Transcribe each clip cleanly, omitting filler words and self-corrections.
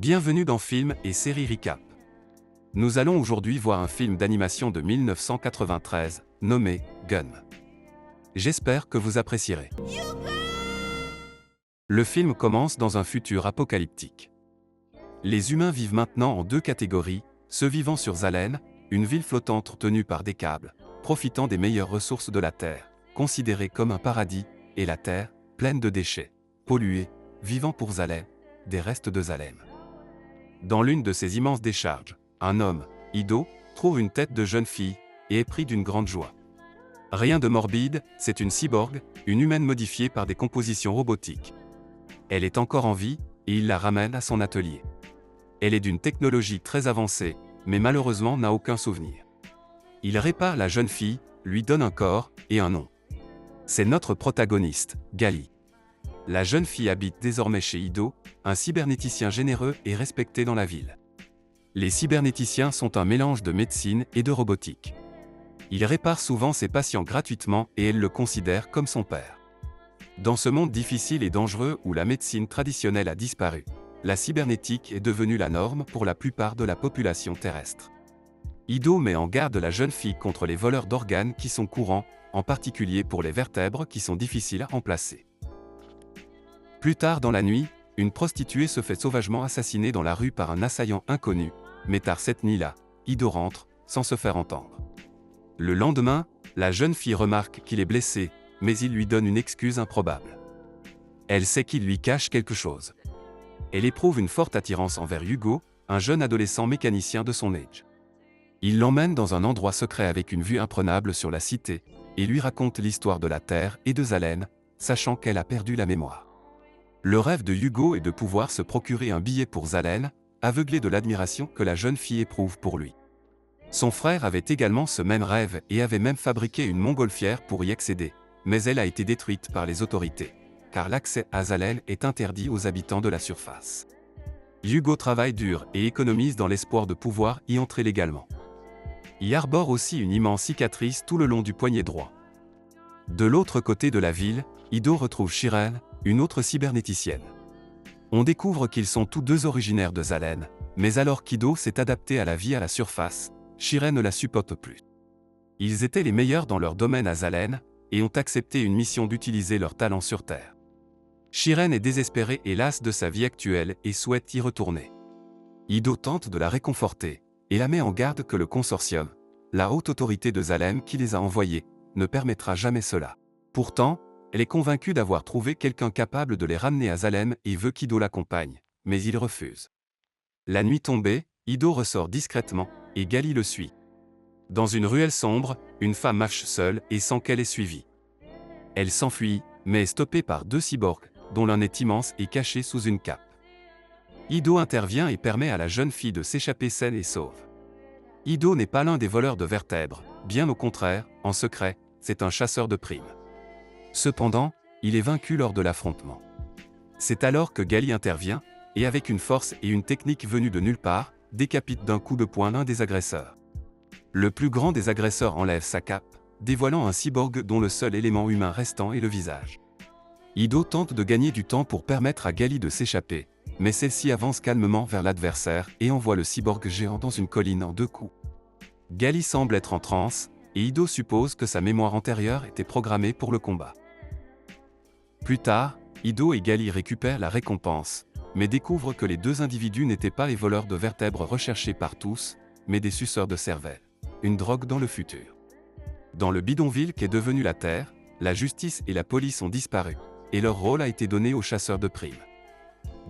Bienvenue dans Film et Série Recap. Nous allons aujourd'hui voir un film d'animation de 1993, nommé Gun. J'espère que vous apprécierez. Le film commence dans un futur apocalyptique. Les humains vivent maintenant en deux catégories, ceux vivant sur Zalen, une ville flottante tenue par des câbles, profitant des meilleures ressources de la Terre, considérée comme un paradis, et la Terre, pleine de déchets, polluée, vivant pour Zalem, des restes de Zalem. Dans l'une de ces immenses décharges, un homme, Ido, trouve une tête de jeune fille, et est pris d'une grande joie. Rien de morbide, c'est une cyborg, une humaine modifiée par des compositions robotiques. Elle est encore en vie, et il la ramène à son atelier. Elle est d'une technologie très avancée, mais malheureusement n'a aucun souvenir. Il répare la jeune fille, lui donne un corps, et un nom. C'est notre protagoniste, Gali. La jeune fille habite désormais chez Ido, un cybernéticien généreux et respecté dans la ville. Les cybernéticiens sont un mélange de médecine et de robotique. Il répare souvent ses patients gratuitement et elle le considère comme son père. Dans ce monde difficile et dangereux où la médecine traditionnelle a disparu, la cybernétique est devenue la norme pour la plupart de la population terrestre. Ido met en garde la jeune fille contre les voleurs d'organes qui sont courants, en particulier pour les vertèbres qui sont difficiles à remplacer. Plus tard dans la nuit, une prostituée se fait sauvagement assassiner dans la rue par un assaillant inconnu, mais tard cette nuit-là, Ido rentre, sans se faire entendre. Le lendemain, la jeune fille remarque qu'il est blessé, mais il lui donne une excuse improbable. Elle sait qu'il lui cache quelque chose. Elle éprouve une forte attirance envers Hugo, un jeune adolescent mécanicien de son âge. Il l'emmène dans un endroit secret avec une vue imprenable sur la cité, et lui raconte l'histoire de la Terre et de Zalen, sachant qu'elle a perdu la mémoire. Le rêve de Hugo est de pouvoir se procurer un billet pour Zalen, aveuglé de l'admiration que la jeune fille éprouve pour lui. Son frère avait également ce même rêve et avait même fabriqué une montgolfière pour y accéder, mais elle a été détruite par les autorités, car l'accès à Zalen est interdit aux habitants de la surface. Hugo travaille dur et économise dans l'espoir de pouvoir y entrer légalement. Il arbore aussi une immense cicatrice tout le long du poignet droit. De l'autre côté de la ville, Ido retrouve Shiren, une autre cybernéticienne. On découvre qu'ils sont tous deux originaires de Zalen, mais alors qu'Ido s'est adapté à la vie à la surface, Shiren ne la supporte plus. Ils étaient les meilleurs dans leur domaine à Zalen, et ont accepté une mission d'utiliser leurs talents sur Terre. Shiren est désespérée et lasse de sa vie actuelle et souhaite y retourner. Ido tente de la réconforter, et la met en garde que le consortium, la haute autorité de Zalem qui les a envoyés, ne permettra jamais cela. Pourtant, elle est convaincue d'avoir trouvé quelqu'un capable de les ramener à Zalem et veut qu'Ido l'accompagne, mais il refuse. La nuit tombée, Ido ressort discrètement, et Gali le suit. Dans une ruelle sombre, une femme marche seule et sans qu'elle ait suivi. Elle s'enfuit, mais est stoppée par deux cyborgs, dont l'un est immense et caché sous une cape. Ido intervient et permet à la jeune fille de s'échapper saine et sauve. Ido n'est pas l'un des voleurs de vertèbres, bien au contraire, en secret, c'est un chasseur de primes. Cependant, il est vaincu lors de l'affrontement. C'est alors que Gali intervient, et avec une force et une technique venue de nulle part, décapite d'un coup de poing l'un des agresseurs. Le plus grand des agresseurs enlève sa cape, dévoilant un cyborg dont le seul élément humain restant est le visage. Ido tente de gagner du temps pour permettre à Gali de s'échapper, mais celle-ci avance calmement vers l'adversaire et envoie le cyborg géant dans une colline en deux coups. Gali semble être en transe, et Ido suppose que sa mémoire antérieure était programmée pour le combat. Plus tard, Ido et Gali récupèrent la récompense, mais découvrent que les deux individus n'étaient pas les voleurs de vertèbres recherchés par tous, mais des suceurs de cervelle, une drogue dans le futur. Dans le bidonville qu'est devenu la Terre, la justice et la police ont disparu, et leur rôle a été donné aux chasseurs de primes.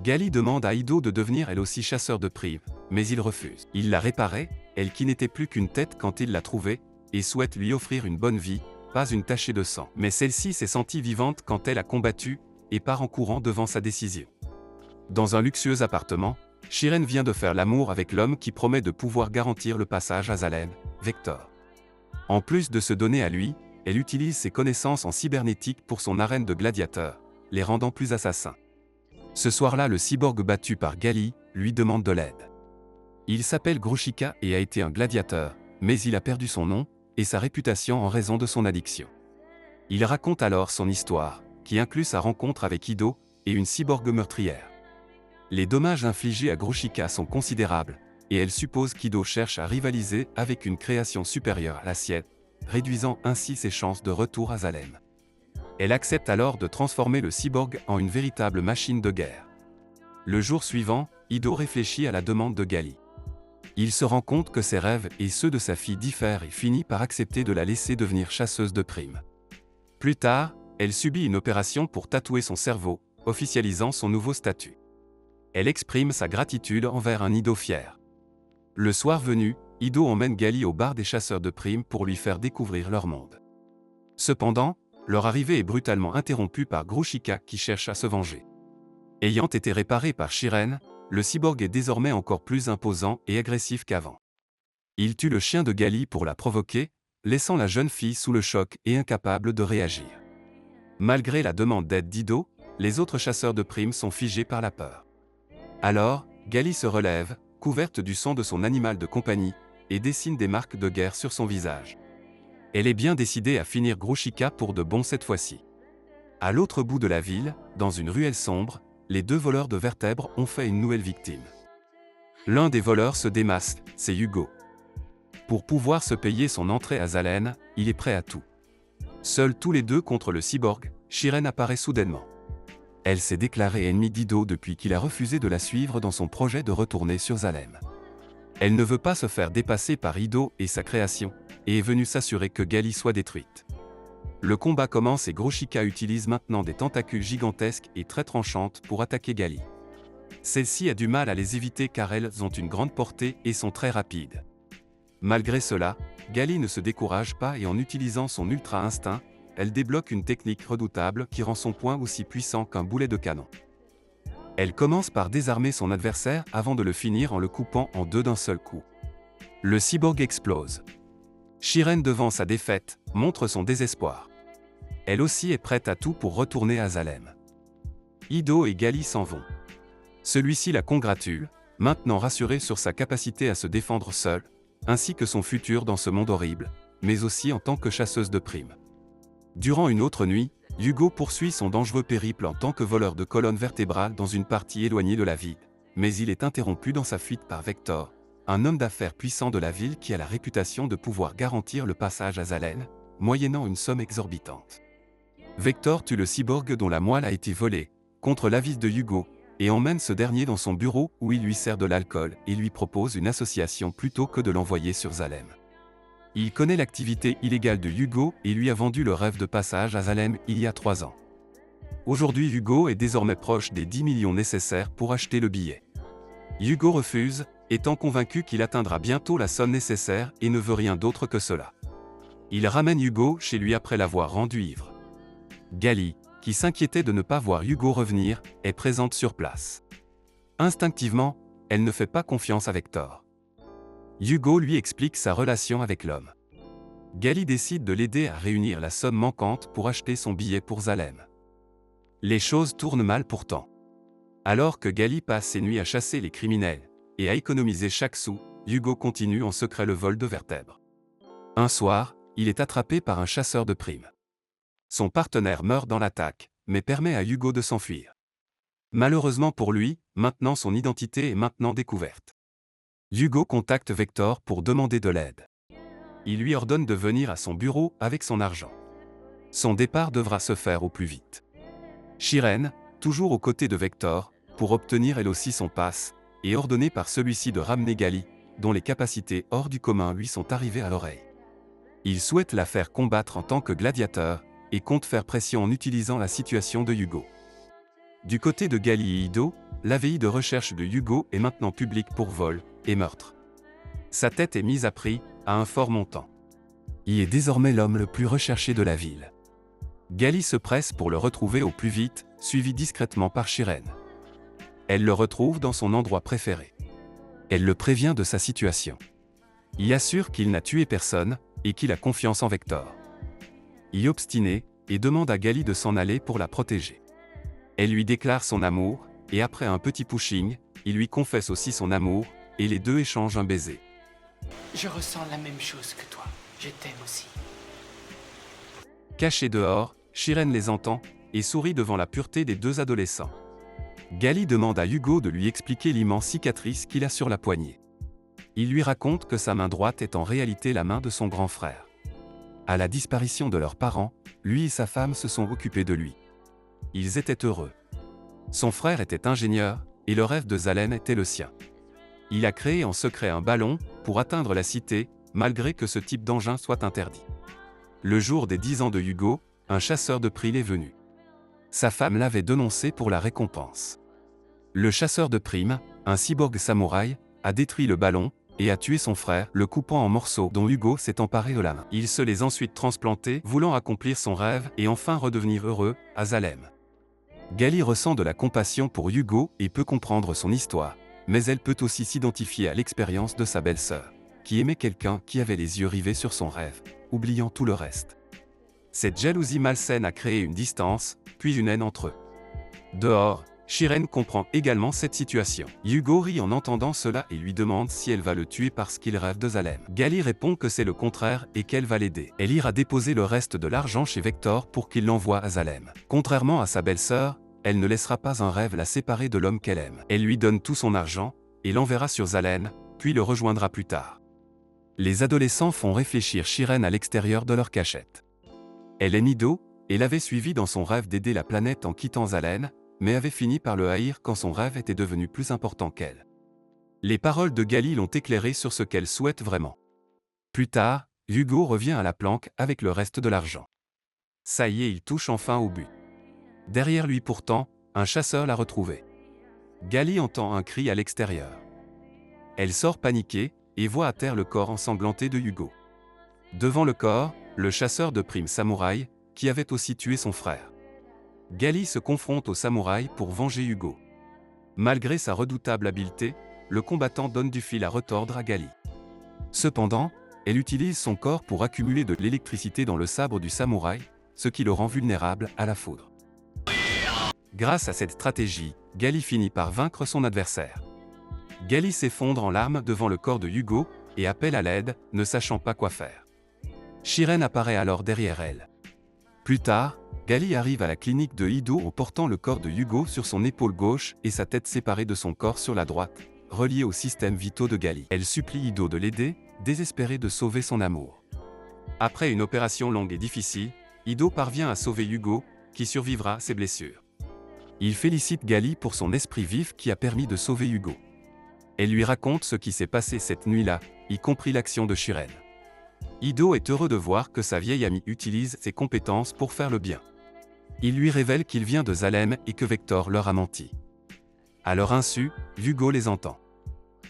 Gali demande à Ido de devenir elle aussi chasseur de primes, mais il refuse. Il l'a réparée, elle qui n'était plus qu'une tête quand il l'a trouvée, et souhaite lui offrir une bonne vie, pas une tachée de sang. Mais celle-ci s'est sentie vivante quand elle a combattu, et part en courant devant sa décision. Dans un luxueux appartement, Shiren vient de faire l'amour avec l'homme qui promet de pouvoir garantir le passage à Zalen, Vector. En plus de se donner à lui, elle utilise ses connaissances en cybernétique pour son arène de gladiateurs, les rendant plus assassins. Ce soir-là, le cyborg battu par Gali lui demande de l'aide. Il s'appelle Grushika et a été un gladiateur, mais il a perdu son nom et sa réputation en raison de son addiction. Il raconte alors son histoire, qui inclut sa rencontre avec Ido et une cyborg meurtrière. Les dommages infligés à Grouchika sont considérables, et elle suppose qu'Ido cherche à rivaliser avec une création supérieure à la sienne, réduisant ainsi ses chances de retour à Zalem. Elle accepte alors de transformer le cyborg en une véritable machine de guerre. Le jour suivant, Ido réfléchit à la demande de Gali. Il se rend compte que ses rêves et ceux de sa fille diffèrent et finit par accepter de la laisser devenir chasseuse de primes. Plus tard, elle subit une opération pour tatouer son cerveau, officialisant son nouveau statut. Elle exprime sa gratitude envers un Ido fier. Le soir venu, Ido emmène Gali au bar des chasseurs de primes pour lui faire découvrir leur monde. Cependant, leur arrivée est brutalement interrompue par Grouchika qui cherche à se venger. Ayant été réparé par Shiren, le cyborg est désormais encore plus imposant et agressif qu'avant. Il tue le chien de Gali pour la provoquer, laissant la jeune fille sous le choc et incapable de réagir. Malgré la demande d'aide d'Ido, les autres chasseurs de primes sont figés par la peur. Alors, Gali se relève, couverte du sang de son animal de compagnie, et dessine des marques de guerre sur son visage. Elle est bien décidée à finir Grouchika pour de bon cette fois-ci. À l'autre bout de la ville, dans une ruelle sombre, les deux voleurs de vertèbres ont fait une nouvelle victime. L'un des voleurs se démasque, c'est Hugo. Pour pouvoir se payer son entrée à Zalen, il est prêt à tout. Seuls tous les deux contre le cyborg, Shiren apparaît soudainement. Elle s'est déclarée ennemie d'Ido depuis qu'il a refusé de la suivre dans son projet de retourner sur Zalem. Elle ne veut pas se faire dépasser par Ido et sa création, et est venue s'assurer que Gali soit détruite. Le combat commence et Grouchika utilise maintenant des tentacules gigantesques et très tranchantes pour attaquer Gali. Celle-ci a du mal à les éviter car elles ont une grande portée et sont très rapides. Malgré cela, Gali ne se décourage pas et en utilisant son ultra instinct, elle débloque une technique redoutable qui rend son poing aussi puissant qu'un boulet de canon. Elle commence par désarmer son adversaire avant de le finir en le coupant en deux d'un seul coup. Le cyborg explose. Shiren, devant sa défaite, montre son désespoir. Elle aussi est prête à tout pour retourner à Zalem. Ido et Gali s'en vont. Celui-ci la congratule, maintenant rassuré sur sa capacité à se défendre seule, ainsi que son futur dans ce monde horrible, mais aussi en tant que chasseuse de primes. Durant une autre nuit, Hugo poursuit son dangereux périple en tant que voleur de colonne vertébrale dans une partie éloignée de la ville, mais il est interrompu dans sa fuite par Vector, un homme d'affaires puissant de la ville qui a la réputation de pouvoir garantir le passage à Zalen, moyennant une somme exorbitante. Vector tue le cyborg dont la moelle a été volée, contre l'avis de Hugo, et emmène ce dernier dans son bureau où il lui sert de l'alcool et lui propose une association plutôt que de l'envoyer sur Zalem. Il connaît l'activité illégale de Hugo et lui a vendu le rêve de passage à Zalem il y a 3 ans. Aujourd'hui, Hugo est désormais proche des 10 millions nécessaires pour acheter le billet. Hugo refuse, étant convaincu qu'il atteindra bientôt la somme nécessaire et ne veut rien d'autre que cela. Il ramène Hugo chez lui après l'avoir rendu ivre. Gali, qui s'inquiétait de ne pas voir Hugo revenir, est présente sur place. Instinctivement, elle ne fait pas confiance à Vector. Hugo lui explique sa relation avec l'homme. Gali décide de l'aider à réunir la somme manquante pour acheter son billet pour Zalem. Les choses tournent mal pourtant. Alors que Gali passe ses nuits à chasser les criminels et à économiser chaque sou, Hugo continue en secret le vol de vertèbres. Un soir, il est attrapé par un chasseur de primes. Son partenaire meurt dans l'attaque, mais permet à Hugo de s'enfuir. Malheureusement pour lui, maintenant son identité est maintenant découverte. Hugo contacte Vector pour demander de l'aide. Il lui ordonne de venir à son bureau avec son argent. Son départ devra se faire au plus vite. Shiren, toujours aux côtés de Vector, pour obtenir elle aussi son pass, est ordonnée par celui-ci de ramener Gali, dont les capacités hors du commun lui sont arrivées à l'oreille. Il souhaite la faire combattre en tant que gladiateur, et compte faire pression en utilisant la situation de Hugo. Du côté de Gali et Ido, l'AVI de recherche de Hugo est maintenant publique pour vol et meurtre. Sa tête est mise à prix, à un fort montant. Il est désormais l'homme le plus recherché de la ville. Gali se presse pour le retrouver au plus vite, suivi discrètement par Shiren. Elle le retrouve dans son endroit préféré. Elle le prévient de sa situation. Il assure qu'il n'a tué personne, et qu'il a confiance en Vector. Il est obstiné, et demande à Gali de s'en aller pour la protéger. Elle lui déclare son amour, et après un petit pushing, il lui confesse aussi son amour, et les deux échangent un baiser. Je ressens la même chose que toi. Je t'aime aussi. Cachés dehors, Shiren les entend, et sourit devant la pureté des deux adolescents. Gali demande à Hugo de lui expliquer l'immense cicatrice qu'il a sur la poignée. Il lui raconte que sa main droite est en réalité la main de son grand frère. À la disparition de leurs parents, lui et sa femme se sont occupés de lui. Ils étaient heureux. Son frère était ingénieur, et le rêve de Zalem était le sien. Il a créé en secret un ballon pour atteindre la cité, malgré que ce type d'engin soit interdit. Le jour des 10 ans de Hugo, un chasseur de primes est venu. Sa femme l'avait dénoncé pour la récompense. Le chasseur de primes, un cyborg samouraï, a détruit le ballon et a tué son frère, le coupant en morceaux dont Hugo s'est emparé de la main. Il se les ensuite transplantés, voulant accomplir son rêve et enfin redevenir heureux, à Zalem. Gali ressent de la compassion pour Hugo et peut comprendre son histoire, mais elle peut aussi s'identifier à l'expérience de sa belle-sœur, qui aimait quelqu'un qui avait les yeux rivés sur son rêve, oubliant tout le reste. Cette jalousie malsaine a créé une distance, puis une haine entre eux. Dehors, Shiren comprend également cette situation. Hugo rit en entendant cela et lui demande si elle va le tuer parce qu'il rêve de Zalem. Gali répond que c'est le contraire et qu'elle va l'aider. Elle ira déposer le reste de l'argent chez Vector pour qu'il l'envoie à Zalem. Contrairement à sa belle-sœur, elle ne laissera pas un rêve la séparer de l'homme qu'elle aime. Elle lui donne tout son argent et l'enverra sur Zalem, puis le rejoindra plus tard. Les adolescents font réfléchir Shiren à l'extérieur de leur cachette. Elle est Nido, et l'avait suivi dans son rêve d'aider la planète en quittant Zalem, mais avait fini par le haïr quand son rêve était devenu plus important qu'elle. Les paroles de Gali l'ont éclairée sur ce qu'elle souhaite vraiment. Plus tard, Hugo revient à la planque avec le reste de l'argent. Ça y est, il touche enfin au but. Derrière lui pourtant, un chasseur l'a retrouvé. Gali entend un cri à l'extérieur. Elle sort paniquée et voit à terre le corps ensanglanté de Hugo. Devant le corps, le chasseur de primes samouraï, qui avait aussi tué son frère. Gali se confronte au samouraï pour venger Hugo. Malgré sa redoutable habileté, le combattant donne du fil à retordre à Gali. Cependant, elle utilise son corps pour accumuler de l'électricité dans le sabre du samouraï, ce qui le rend vulnérable à la foudre. Grâce à cette stratégie, Gali finit par vaincre son adversaire. Gali s'effondre en larmes devant le corps de Hugo et appelle à l'aide, ne sachant pas quoi faire. Shiren apparaît alors derrière elle. Plus tard, Gali arrive à la clinique de Ido en portant le corps de Hugo sur son épaule gauche et sa tête séparée de son corps sur la droite, reliée aux systèmes vitaux de Gali. Elle supplie Ido de l'aider, désespérée de sauver son amour. Après une opération longue et difficile, Ido parvient à sauver Hugo, qui survivra à ses blessures. Il félicite Gali pour son esprit vif qui a permis de sauver Hugo. Elle lui raconte ce qui s'est passé cette nuit-là, y compris l'action de Shiren. Ido est heureux de voir que sa vieille amie utilise ses compétences pour faire le bien. Il lui révèle qu'il vient de Zalem et que Vector leur a menti. À leur insu, Hugo les entend.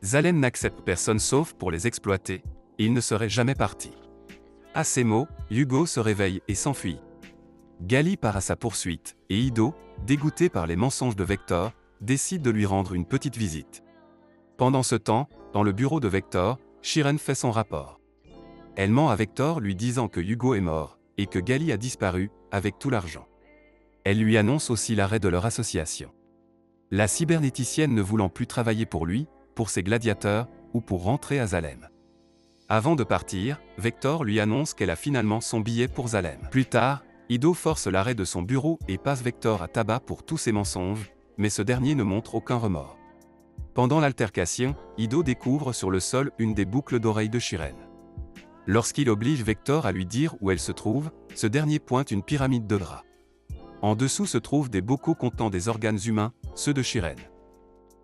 Zalem n'accepte personne sauf pour les exploiter, et il ne serait jamais parti. À ces mots, Hugo se réveille et s'enfuit. Gali part à sa poursuite, et Ido, dégoûté par les mensonges de Vector, décide de lui rendre une petite visite. Pendant ce temps, dans le bureau de Vector, Shiren fait son rapport. Elle ment à Vector lui disant que Hugo est mort, et que Gali a disparu, avec tout l'argent. Elle lui annonce aussi l'arrêt de leur association. La cybernéticienne ne voulant plus travailler pour lui, pour ses gladiateurs, ou pour rentrer à Zalem. Avant de partir, Vector lui annonce qu'elle a finalement son billet pour Zalem. Plus tard, Ido force l'arrêt de son bureau et passe Vector à tabac pour tous ses mensonges, mais ce dernier ne montre aucun remords. Pendant l'altercation, Ido découvre sur le sol une des boucles d'oreilles de Shiren. Lorsqu'il oblige Vector à lui dire où elle se trouve, ce dernier pointe une pyramide de draps. En dessous se trouvent des bocaux contenant des organes humains, ceux de Shiren.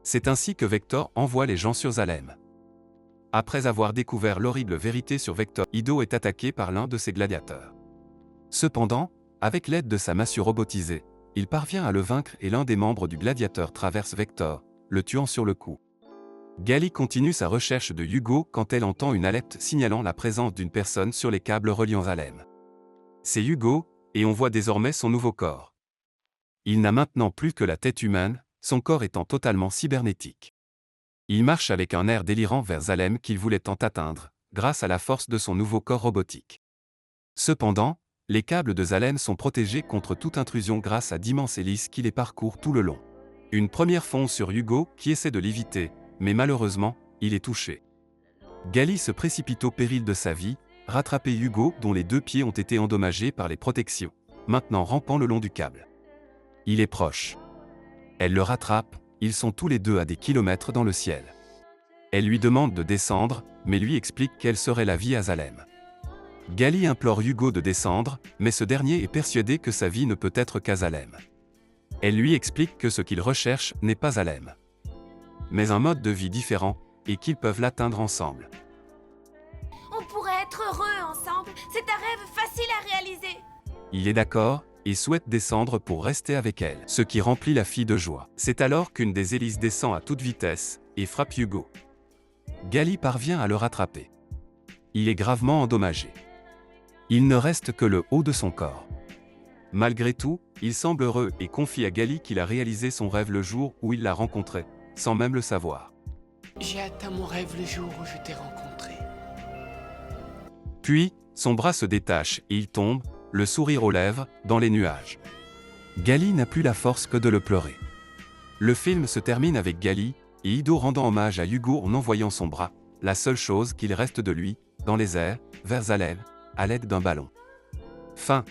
C'est ainsi que Vector envoie les gens sur Zalem. Après avoir découvert l'horrible vérité sur Vector, Ido est attaqué par l'un de ses gladiateurs. Cependant, avec l'aide de sa massue robotisée, il parvient à le vaincre et l'un des membres du gladiateur traverse Vector, le tuant sur le coup. Gali continue sa recherche de Hugo quand elle entend une alerte signalant la présence d'une personne sur les câbles reliant Zalem. C'est Hugo, et on voit désormais son nouveau corps. Il n'a maintenant plus que la tête humaine, son corps étant totalement cybernétique. Il marche avec un air délirant vers Zalem qu'il voulait tant atteindre, grâce à la force de son nouveau corps robotique. Cependant, les câbles de Zalem sont protégés contre toute intrusion grâce à d'immenses hélices qui les parcourent tout le long. Une première fonce sur Hugo qui essaie de l'éviter, mais malheureusement, il est touché. Gali se précipite au péril de sa vie, rattraper Hugo dont les 2 pieds ont été endommagés par les protections, maintenant rampant le long du câble. Il est proche. Elle le rattrape, ils sont tous les deux à des kilomètres dans le ciel. Elle lui demande de descendre, mais lui explique quelle serait la vie à Salem. Gali implore Hugo de descendre, mais ce dernier est persuadé que sa vie ne peut être qu'à Salem. Elle lui explique que ce qu'il recherche n'est pas Salem, mais un mode de vie différent, et qu'ils peuvent l'atteindre ensemble. On pourrait être heureux ensemble. C'est un rêve facile à réaliser. Il est d'accord, et souhaite descendre pour rester avec elle, ce qui remplit la fille de joie. C'est alors qu'une des hélices descend à toute vitesse, et frappe Hugo. Gali parvient à le rattraper. Il est gravement endommagé. Il ne reste que le haut de son corps. Malgré tout, il semble heureux et confie à Gali qu'il a réalisé son rêve le jour où il l'a rencontré, sans même le savoir. J'ai atteint mon rêve le jour où je t'ai rencontré. Puis, son bras se détache et il tombe, le sourire aux lèvres, dans les nuages. Gali n'a plus la force que de le pleurer. Le film se termine avec Gali et Ido rendant hommage à Hugo en envoyant son bras, la seule chose qu'il reste de lui, dans les airs, vers Salem, à l'aide d'un ballon. Fin.